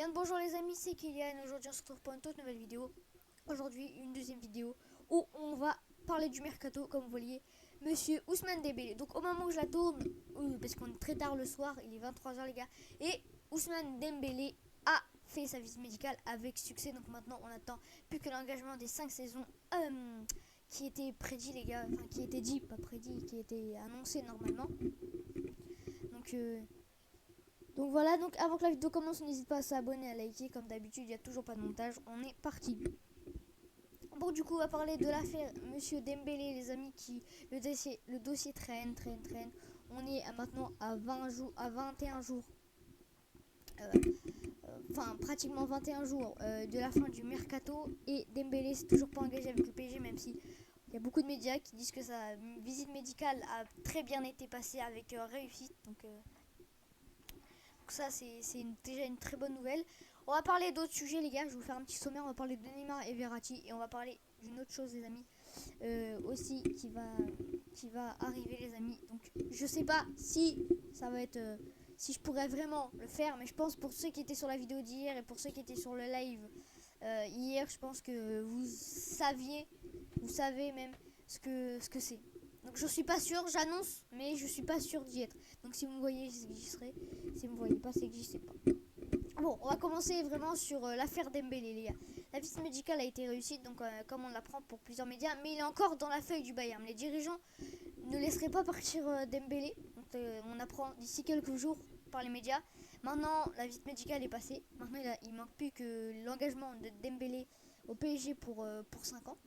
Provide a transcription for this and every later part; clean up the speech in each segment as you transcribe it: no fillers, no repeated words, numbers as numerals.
Bien bonjour les amis, c'est Kylian. Aujourd'hui on se retrouve pour une toute nouvelle vidéo. Aujourd'hui une deuxième vidéo où on va parler du mercato comme vous voyez. Monsieur Ousmane Dembélé. Donc au moment où je la tourne, parce qu'on est très tard le soir, il est 23h les gars. Et Ousmane Dembélé a fait sa visite médicale avec succès. Donc maintenant on attend plus que l'engagement des 5 saisons qui était prédit les gars. Enfin qui était dit, pas prédit, qui était annoncé normalement. Donc donc voilà, donc avant que la vidéo commence, n'hésite pas à s'abonner, à liker, comme d'habitude, il n'y a toujours pas de montage, on est parti. Bon du coup on va parler de l'affaire Monsieur Dembélé les amis, qui le dossier traîne. On est maintenant à 20 jours, à 21 jours, enfin pratiquement 21 jours de la fin du mercato, et Dembélé c'est toujours pas engagé avec le PSG, même si il y a beaucoup de médias qui disent que sa visite médicale a très bien été passée avec réussite. Donc ça c'est déjà une très bonne nouvelle. On va parler d'autres sujets les gars, je vais vous faire un petit sommaire. On va parler de Neymar et Verratti, et on va parler d'une autre chose les amis, aussi qui va arriver les amis. Donc je sais pas si ça va être si je pourrais vraiment le faire, mais je pense pour ceux qui étaient sur la vidéo d'hier et pour ceux qui étaient sur le live hier, je pense que vous savez même ce que c'est. Donc je suis pas sûr, j'annonce, mais je suis pas sûr d'y être. Donc si vous me voyez, j'y serai. Si vous me voyez pas, c'est que j'y sais pas. Bon, on va commencer vraiment sur l'affaire Dembélé, les gars. La visite médicale a été réussie, donc comme on l'apprend pour plusieurs médias, mais il est encore dans la feuille du Bayern. Les dirigeants ne laisseraient pas partir Dembélé. Donc, on apprend d'ici quelques jours par les médias. Maintenant, la visite médicale est passée. Maintenant, il manque plus que l'engagement de Dembélé au PSG pour 5 ans.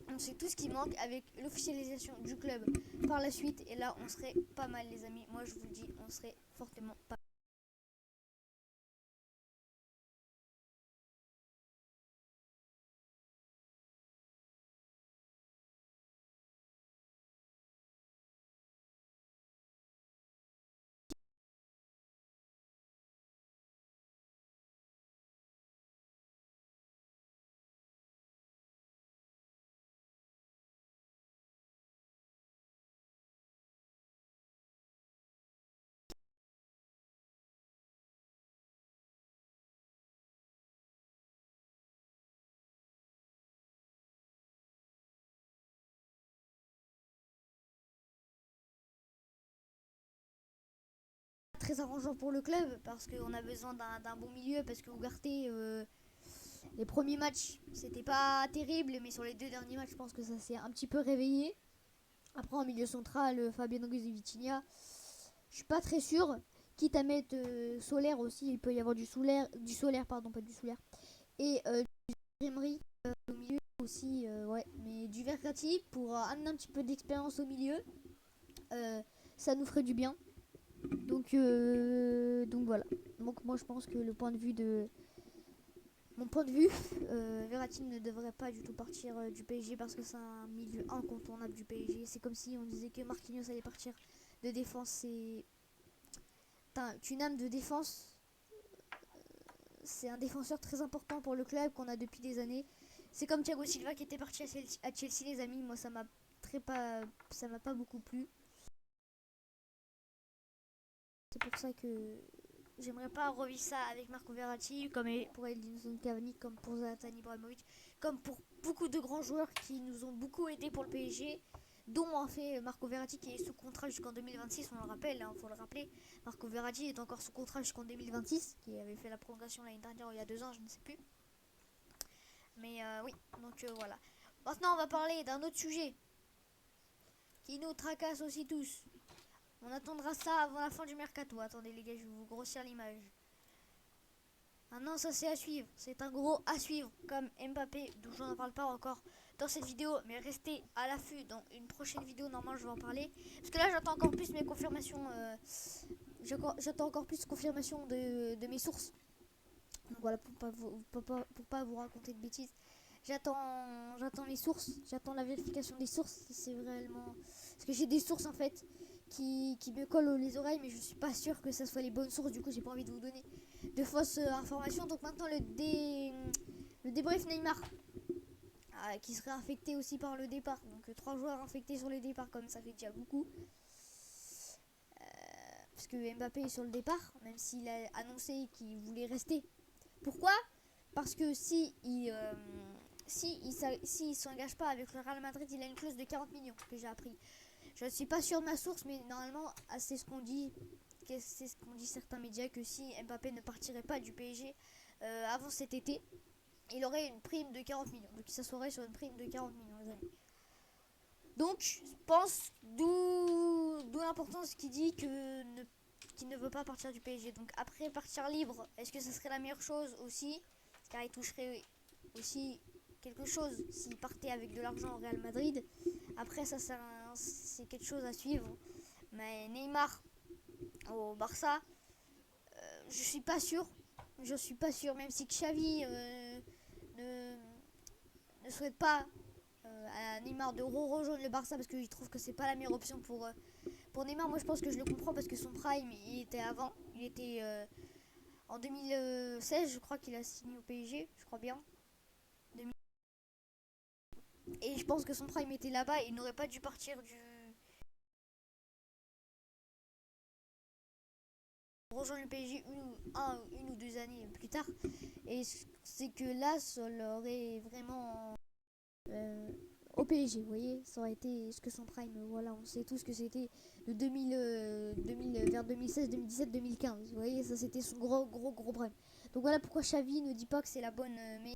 Donc c'est tout ce qui manque avec l'officialisation du club par la suite. Et là, on serait pas mal, les amis. Moi, je vous le dis, on serait fortement pas mal. Très arrangeant pour le club parce qu'on a besoin d'un bon milieu, parce que Ugarte, les premiers matchs c'était pas terrible, mais sur les deux derniers matchs je pense que ça s'est un petit peu réveillé. Après en milieu central, Fabien Ruiz et Vitinha, je suis pas très sûr. Quitte à mettre Solaire aussi, il peut y avoir du Solaire pardon, pas du Solaire, et du Emery au milieu aussi, ouais, mais du Verratti pour amener un petit peu d'expérience au milieu, ça nous ferait du bien. Donc voilà. Donc moi je pense que mon point de vue, Verratti ne devrait pas du tout partir du PSG, parce que c'est un milieu incontournable du PSG. C'est comme si on disait que Marquinhos allait partir de défense. C'est une âme de défense. C'est un défenseur très important pour le club qu'on a depuis des années. C'est comme Thiago Silva qui était parti à Chelsea les amis. Moi ça m'a pas beaucoup plu. C'est pour ça que j'aimerais pas revivre ça avec Marco Verratti, comme pour Edinson Cavani, comme pour Zlatan Ibrahimovic, comme pour beaucoup de grands joueurs qui nous ont beaucoup aidés pour le PSG, dont en fait Marco Verratti qui est sous contrat jusqu'en 2026, on le rappelle, hein, faut le rappeler. Marco Verratti est encore sous contrat jusqu'en 2026, qui avait fait la prolongation l'année dernière ou il y a 2 ans, je ne sais plus. Mais oui, donc voilà. Maintenant on va parler d'un autre sujet qui nous tracasse aussi tous. On attendra ça avant la fin du mercato. Attendez les gars, je vais vous grossir l'image. Ah non, ça c'est à suivre. C'est un gros à suivre, comme Mbappé, d'où je n'en parle pas encore dans cette vidéo. Mais restez à l'affût dans une prochaine vidéo. Normalement, je vais en parler. Parce que là, j'attends encore plus mes confirmations. J'attends encore plus de confirmations de mes sources. Donc voilà, pour pas vous raconter de bêtises. J'attends mes sources. J'attends la vérification des sources. Si c'est vraiment. Parce que j'ai des sources en fait qui me collent les oreilles, mais je suis pas sûre que ça soit les bonnes sources. Du coup, j'ai pas envie de vous donner de fausses informations. Donc maintenant, le débrief Neymar, qui serait infecté aussi par le départ. Donc 3 joueurs infectés sur les départs, comme ça fait déjà beaucoup. parce que Mbappé est sur le départ, même s'il a annoncé qu'il voulait rester. Pourquoi? Parce que si il s'engage pas avec le Real Madrid, il a une clause de 40 millions que j'ai appris. Je ne suis pas sûr de ma source, mais normalement, c'est ce qu'on dit. C'est ce qu'ont dit certains médias, que si Mbappé ne partirait pas du PSG avant cet été, il aurait une prime de 40 millions. Donc il s'assoirait sur une prime de 40 millions, les amis. Donc je pense d'où l'importance qu'il dit qu'il ne veut pas partir du PSG. Donc après partir libre, est-ce que ce serait la meilleure chose aussi? Car il toucherait aussi quelque chose s'il partait avec de l'argent au Real Madrid. Après ça c'est quelque chose à suivre. Mais Neymar au Barça, je suis pas sûr. Je suis pas sûr, même si Xavi ne souhaite pas à Neymar de rejoindre le Barça parce qu'il trouve que c'est pas la meilleure option pour Neymar. Moi je pense que je le comprends parce que son prime il était avant. Il était en 2016, je crois qu'il a signé au PSG, je crois bien. Et je pense que son prime était là-bas et il n'aurait pas dû partir rejoindre le PSG une ou deux années plus tard. Et c'est que là, ça l'aurait vraiment au PSG, vous voyez, ça aurait été ce que son prime, voilà, on sait tous que c'était de 2000 vers 2016, 2017, 2015, vous voyez, ça c'était son gros prime. Donc voilà pourquoi Xavi ne dit pas que c'est la bonne mais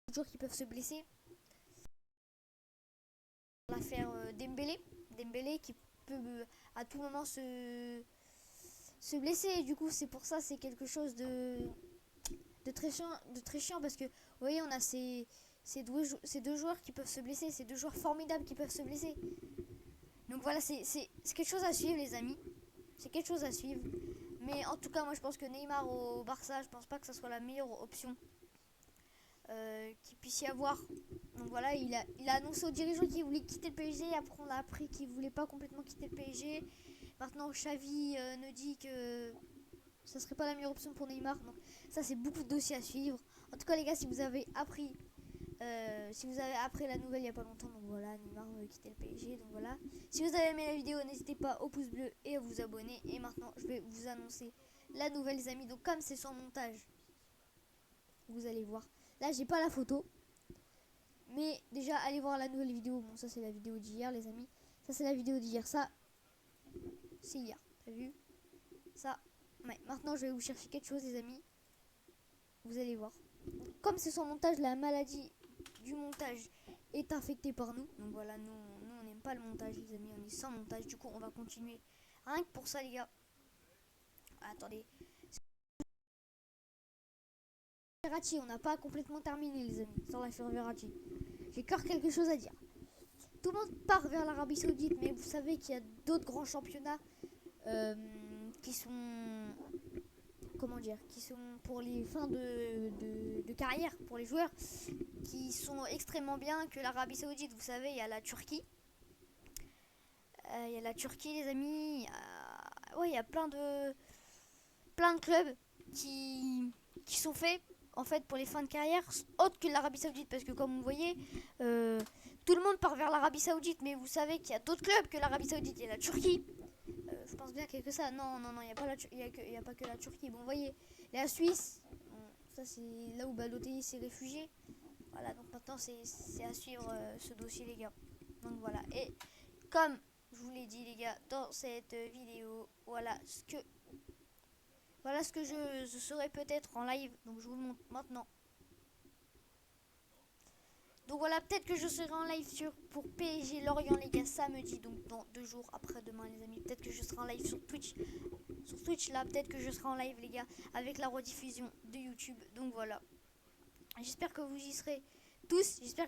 toujours qui peuvent se blesser. L'affaire Dembélé qui peut à tout moment se blesser. Et du coup, c'est pour ça, c'est quelque chose de très chiant parce que, vous voyez, on a ces deux joueurs qui peuvent se blesser, ces deux joueurs formidables qui peuvent se blesser. Donc voilà, c'est quelque chose à suivre, les amis. C'est quelque chose à suivre. Mais en tout cas, moi, je pense que Neymar au Barça, je pense pas que ça soit la meilleure option qu'il puisse y avoir. Donc voilà, il a annoncé aux dirigeants qu'il voulait quitter le PSG. Après, on a appris qu'il voulait pas complètement quitter le PSG. Maintenant, Xavi nous dit que ça serait pas la meilleure option pour Neymar. Donc ça, c'est beaucoup de dossiers à suivre. En tout cas, les gars, si vous avez appris la nouvelle il y a pas longtemps, donc voilà, Neymar veut quitter le PSG. Donc voilà. Si vous avez aimé la vidéo, n'hésitez pas au pouce bleu et à vous abonner. Et maintenant, je vais vous annoncer la nouvelle, les amis. Donc comme c'est sans montage, vous allez voir. Là, j'ai pas la photo. Mais déjà, allez voir la nouvelle vidéo. Bon, ça, c'est la vidéo d'hier, les amis. Ça, c'est la vidéo d'hier. Ça, c'est hier. T'as vu? Ça. Ouais. Maintenant, je vais vous chercher quelque chose, les amis. Vous allez voir. Comme c'est sans montage, la maladie du montage est infectée par nous. Donc voilà, nous on n'aime pas le montage, les amis. On est sans montage. Du coup, on va continuer. Rien que pour ça, les gars. Attendez. Verratti, on n'a pas complètement terminé, les amis, sans l'affaire Verratti. J'ai encore quelque chose à dire. Tout le monde part vers l'Arabie Saoudite, mais vous savez qu'il y a d'autres grands championnats qui sont, comment dire, qui sont pour les fins de carrière, pour les joueurs, qui sont extrêmement bien que l'Arabie Saoudite. Vous savez, il y a la Turquie. Il y a la Turquie, les amis. Ouais, il y a plein de clubs qui sont faits en fait pour les fins de carrière autres que l'Arabie Saoudite, parce que comme vous voyez tout le monde part vers l'Arabie Saoudite, mais vous savez qu'il y a d'autres clubs que l'Arabie Saoudite. Il y a la Turquie, je pense bien qu'il n'y a que ça. Non, il n'y a pas que la Turquie. Bon, vous voyez, la Suisse, bon, ça c'est là où Balotelli s'est réfugié. Voilà, donc maintenant c'est à suivre ce dossier, les gars. Donc voilà, et comme je vous l'ai dit, les gars, dans cette vidéo, voilà ce que je serai peut-être en live. Donc je vous le montre maintenant. Donc voilà, peut-être que je serai en live pour PSG Lorient, les gars, samedi. Donc dans 2 jours après-demain, les amis. Peut-être que je serai en live sur Twitch. Sur Twitch, là, peut-être que je serai en live, les gars, avec la rediffusion de YouTube. Donc voilà. J'espère que vous y serez tous. J'espère